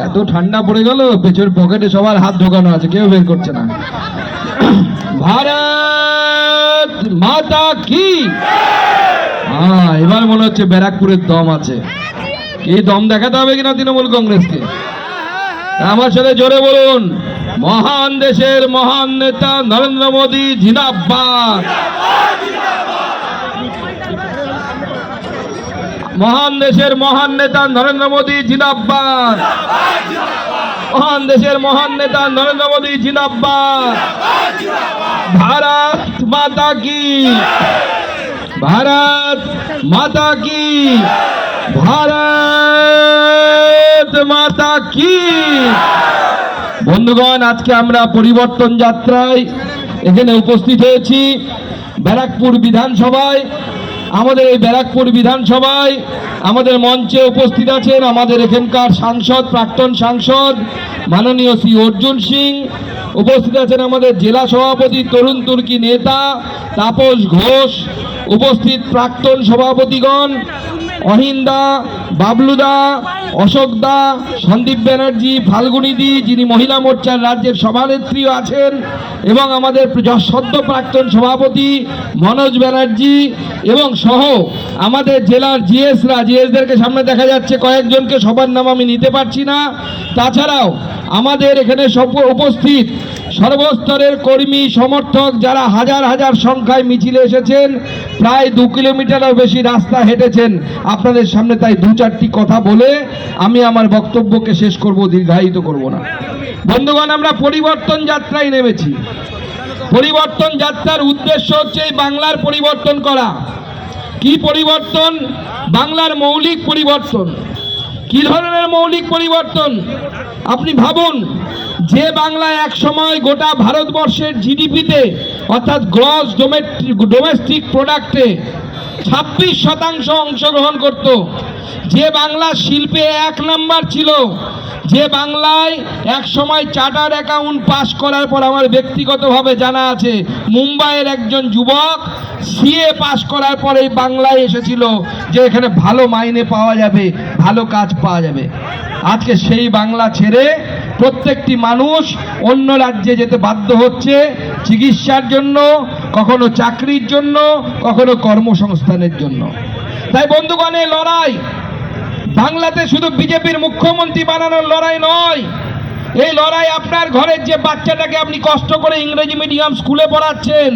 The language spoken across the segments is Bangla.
এত ঠান্ডা পড়ে গেল, পেছনের পকেটে সবার হাত ঢোকানো আছে, কেউ বের করছে না। ভারত মাতা কি। হ্যাঁ, এবার মনে হচ্ছে ব্যারাকপুরের দম আছে। এই দম দেখাতে হবে কিনা তৃণমূল কংগ্রেসকে? আমার সাথে জোরে বলুন, মহান দেশের মহান নেতা নরেন্দ্র মোদী জিন্দাবাদ। মহান দেশের মহান নেতা নরেন্দ্র মোদী জিন্দাবাদ। মহান দেশের মহান নেতা নরেন্দ্র মোদী জিন্দাবাদ। ভারত মাতা কি, ভারত মাতা কি, ভারত মাতা কি। বন্ধুগণ, আজকে আমরা পরিবর্তন যাত্রায় এখানে উপস্থিত হয়েছি ব্যারাকপুর বিধানসভায়। আমাদের এই ব্যারাকপুর বিধানসভায় আমাদের মঞ্চে উপস্থিত আছেন আমাদের এখানকার সাংসদ, প্রাক্তন সাংসদ মাননীয় শ্রী অর্জুন সিং। উপস্থিত আছেন আমাদের জেলা সভাপতি তরুণ তুর্কি নেতা তাপস ঘোষ। উপস্থিত প্রাক্তন সভাপতিগণ অহিন্দা, বাবলুদা, অশোকদা, সন্দীপ ব্যানার্জি, ফাল্গুনিদি যিনি মহিলা মোর্চার রাজ্যের সভানেত্রীও আছেন, এবং আমাদের সদ্য প্রাক্তন সভাপতি মনোজ ব্যানার্জি, এবং সহ আমাদের জেলার জিএসদেরকে সামনে দেখা যাচ্ছে কয়েকজনকে, সবার নাম আমি নিতে পারছি না। তাছাড়াও আমাদের এখানে সব উপস্থিত সর্বস্তরের কর্মী সমর্থক যারা হাজার হাজার সংখ্যায় মিছিলে এসেছেন, প্রায় 2 কিলোমিটারও বেশি রাস্তা হেঁটেছেন আপনাদের সামনে। তাই 2-4টি কথা বলে আমি আমার বক্তব্যকে শেষ করব, দীর্ঘায়িত করব না। বন্ধুগণ, আমরা পরিবর্তন যাত্রায় নেমেছি। পরিবর্তন যাত্রার উদ্দেশ্য হচ্ছে এই বাংলার পরিবর্তন করা। কি পরিবর্তন? বাংলার মৌলিক পরিবর্তন। কি ধরনের মৌলিক পরিবর্তন? আপনি ভাবুন, যে বাংলা এক সময় গোটা ভারতবর্ষের জিডিপিতে অর্থাৎ গ্রস ডোমেস্টিক প্রোডাক্টে 26% অংশগ্রহণ করত, যে বাংলা শিল্পে 1 নাম্বার ছিল, যে বাংলায় এক সময় চার্টার্ড অ্যাকাউন্ট পাস করার পর আমার ব্যক্তিগতভাবে জানা আছে মুম্বাইয়ের একজন যুবক সিএ পাস করার পরে বাংলায় এসেছিল যে এখানে ভালো মাইনে পাওয়া যাবে, ভালো কাজ পাওয়া যাবে। আজকে সেই বাংলা ছেড়ে প্রত্যেকটি মানুষ অন্য রাজ্যে যেতে বাধ্য হচ্ছে চিকিৎসার জন্য, কখনো চাকরির জন্য, কখনো কর্মসংস্থানের জন্য। তাই বন্ধুগণ, এই লড়াই বাংলাতে শুধু বিজেপির মুখ্যমন্ত্রী বানানোর লড়াই নয়। এই লড়াই আপনার ঘরের যে বাচ্চাটাকে আপনি কষ্ট করে ইংরেজি মিডিয়াম স্কুলে পড়াচ্ছেন,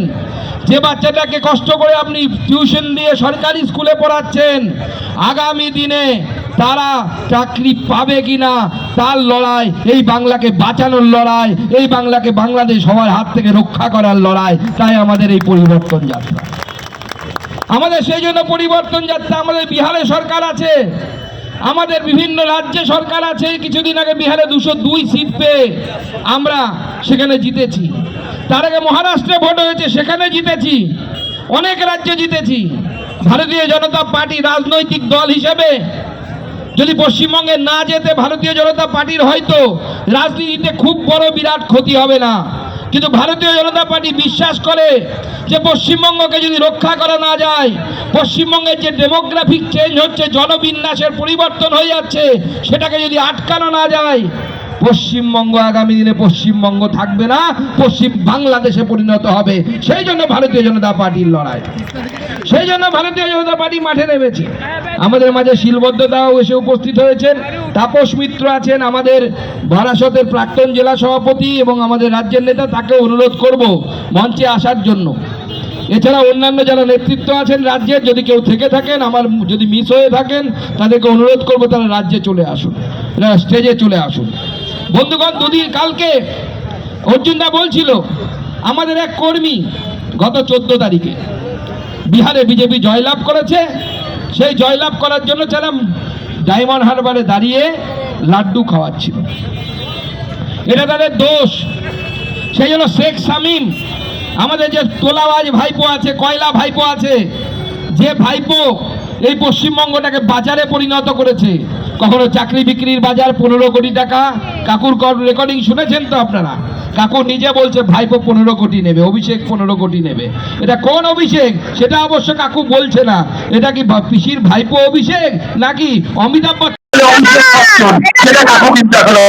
যে বাচ্চাটাকে কষ্ট করে আপনি টিউশন দিয়ে সরকারি স্কুলে পড়াচ্ছেন, আগামী দিনে তারা চাকরি পাবে কিনা তার লড়াই, এই বাংলাকে বাঁচানোর লড়াই, এই বাংলাকে বাংলাদেশ সবার হাত থেকে রক্ষা করার লড়াই। তাই আমাদের এই পরিবর্তন যাত্রা, আমাদের সেই জন্য পরিবর্তন যাত্রা। আমাদের বিহারে সরকার আছে, আমাদের বিভিন্ন রাজ্যে সরকার আছে। কিছুদিন আগে বিহারে 202 সিট পেয়ে আমরা সেখানে জিতেছি। তার আগে মহারাষ্ট্রে ভোট হয়েছে, সেখানে জিতেছি। অনেক রাজ্যে জিতেছি। ভারতীয় জনতা পার্টি রাজনৈতিক দল হিসেবে যদি পশ্চিমবঙ্গে না যেতে ভারতীয় জনতা পার্টির হয়তো রাজনীতিতে খুব বড় বিরাট ক্ষতি হবে না, কিন্তু ভারতীয় জনতা পার্টি বিশ্বাস করে যে পশ্চিমবঙ্গকে যদি রক্ষা করা না যায়, পশ্চিমবঙ্গের যে ডেমোগ্রাফিক চেঞ্জ হচ্ছে, জনবিন্যাসের পরিবর্তন হয়ে যাচ্ছে, সেটাকে যদি আটকানো না যায়, পশ্চিমবঙ্গ আগামী দিনে পশ্চিমবঙ্গ থাকবে না, পশ্চিম বাংলাদেশে পরিণত হবে। সেই জন্য ভারতীয় জনতা পার্টির লড়াই, সেই জন্য ভারতীয় জনতা পার্টি মাঠে নেমেছে। আমাদের মাঝে শিলবদ্ধতাও এসে উপস্থিত হয়েছেন, তাপস মিত্র আছেন আমাদের বারাসতের প্রাক্তন জেলা সভাপতি এবং আমাদের রাজ্যের নেতা, তাকে অনুরোধ করব মঞ্চে আসার জন্য। এছাড়া অন্যান্য যারা নেতৃত্ব আছেন রাজ্যের, যদি কেউ থেকে থাকেন, আমার যদি মিস হয়ে থাকেন, তাদেরকে অনুরোধ করব তারা রাজ্যে চলে আসুন, স্টেজে চলে আসুন। বন্ধুগণ, কালকে অর্জুনদা বলছিল আমাদের এক কর্মী গত 14 তারিখে বিহারে বিজেপি জয়লাভ করেছে। সেই জয়লাভ করার জন্য যারা ডায়মন্ড হারবারে দাঁড়িয়ে লাড্ডু খাওয়াচ্ছিল, এটা তাদের দোষ। সেই জন্য শেখ শামীম, আমাদের যে তোলাবাজ ভাইপো আছে, কয়লা ভাইপো আছে, যে ভাইপো এই পশ্চিমবঙ্গটাকে বাজারে পরিণত করেছে, কখনো চাকরি বিক্রির বাজার 15 কোটি টাকা। কাকুর রেকর্ডিং শুনেছেন তো আপনারা? কাকু নিজে বলছে ভাইপো 15 কোটি নেবে, অভিষেক 15 কোটি নেবে। এটা কোন অভিষেক সেটা অবশ্য কাকু বলছে না। এটা কি পিসির ভাইপো অভিষেক নাকি অমিতাভ বচ্চন? সেটা দেখো কিন্তু এখনো